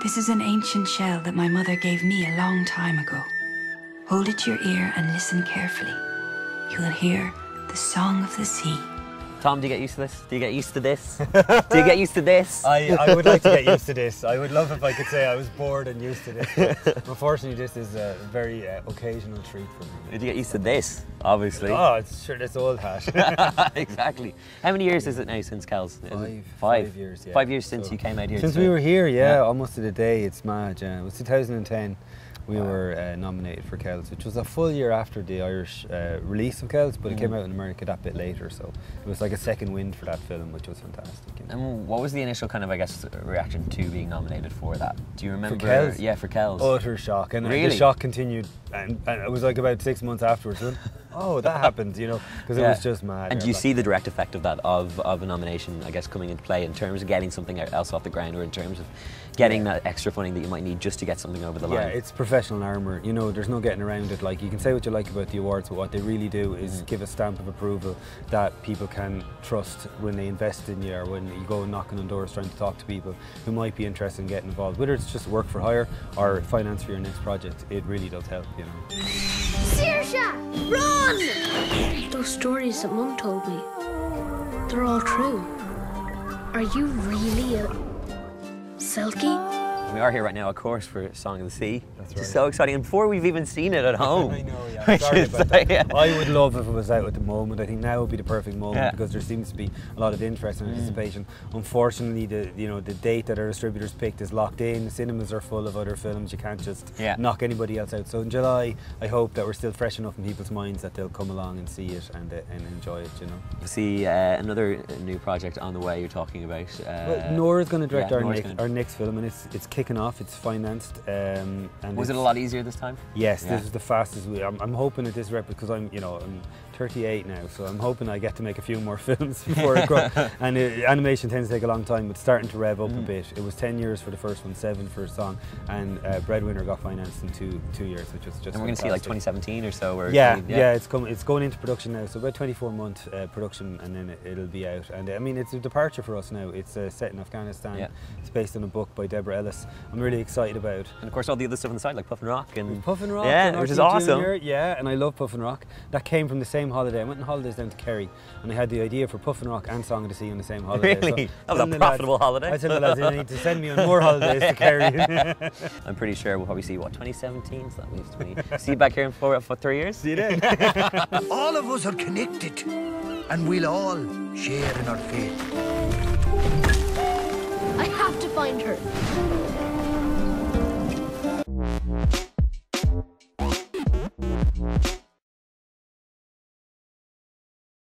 This is an ancient shell that my mother gave me a long time ago. Hold it to your ear and listen carefully. You will hear the song of the sea. Tom, do you get used to this? Do you get used to this? Do you get used to this? I would like to get used to this. I would love if I could say I was bored and used to this. But unfortunately, this is a very occasional treat for me. Did you get used to this? Obviously. Oh, it's sure this old hat. Exactly. How many years is it now since Kells? Five years, yeah. 5 years since you came out here. Since we were here, yeah, almost to the day. It's mad, yeah. It was 2010. We were nominated for Kells, which was a full year after the Irish release of Kells, but it came out in America that bit later, so it was like a second wind for that film, which was fantastic. You know? And what was the initial kind of, I guess, reaction to being nominated for that? Do you remember? For Kells? Yeah, for Kells. Utter shock, and really? the shock continued, and it was like about 6 months afterwards. Oh, that happened, you know, because it was just mad. And do you see the direct effect of that, of a nomination, I guess, coming into play in terms of getting something else off the ground, or in terms of getting that extra funding that you might need just to get something over the line? Yeah, it's professional armour, you know, there's no getting around it. Like, you can say what you like about the awards, but what they really do is give a stamp of approval that people can trust when they invest in you, or when you go knocking on doors trying to talk to people who might be interested in getting involved. Whether it's just work for hire or finance for your next project, it really does help, you know. Saoirse! Run! Those stories that Mum told me, they're all true. Are you really a Selkie? We are here right now, of course, for Song of the Sea. That's right. right. So exciting, and before we've even seen it at home. I know, yeah. Sorry about that. I would love if it was out at the moment. I think now would be the perfect moment because there seems to be a lot of interest and anticipation. Unfortunately, the date that our distributors picked is locked in. Cinemas are full of other films. You can't just knock anybody else out. So in July, I hope that we're still fresh enough in people's minds that they'll come along and see it and enjoy it. You know. You see another new project on the way. You're talking about. Well, Nora's going to direct our next film, and it's kicking off. It's financed. And was it a lot easier this time? Yes, this is the fastest way. I'm hoping at this rep, because I'm 38 now, so I'm hoping I get to make a few more films before it grows. And animation tends to take a long time, but it's starting to rev up a bit. It was 10 years for the first one, 7 for a song, and Breadwinner got financed in two years, which was just. And we're going to see like 2017 or so. Or it's coming. It's going into production now, so about 24-month production, and then it'll be out. And I mean, it's a departure for us now. It's set in Afghanistan. Yeah. It's based on a book by Deborah Ellis. I'm really excited about. And of course, all the other stuff on the side, like Puffin Rock and Puffin Rock, which is awesome. Junior, yeah, and I love Puffin Rock. That came from the same holiday. I went on holidays down to Kerry, and I had the idea for Puffin Rock and Song of the Sea on the same holiday. Really? So that was a profitable holiday. I said to the lads, you need to send me on more holidays to Kerry. I'm pretty sure we'll probably see, 2017? So that means 20. See you back here in for 3 years? See you then. All of us are connected, and we'll all share in our fate. I have to find her.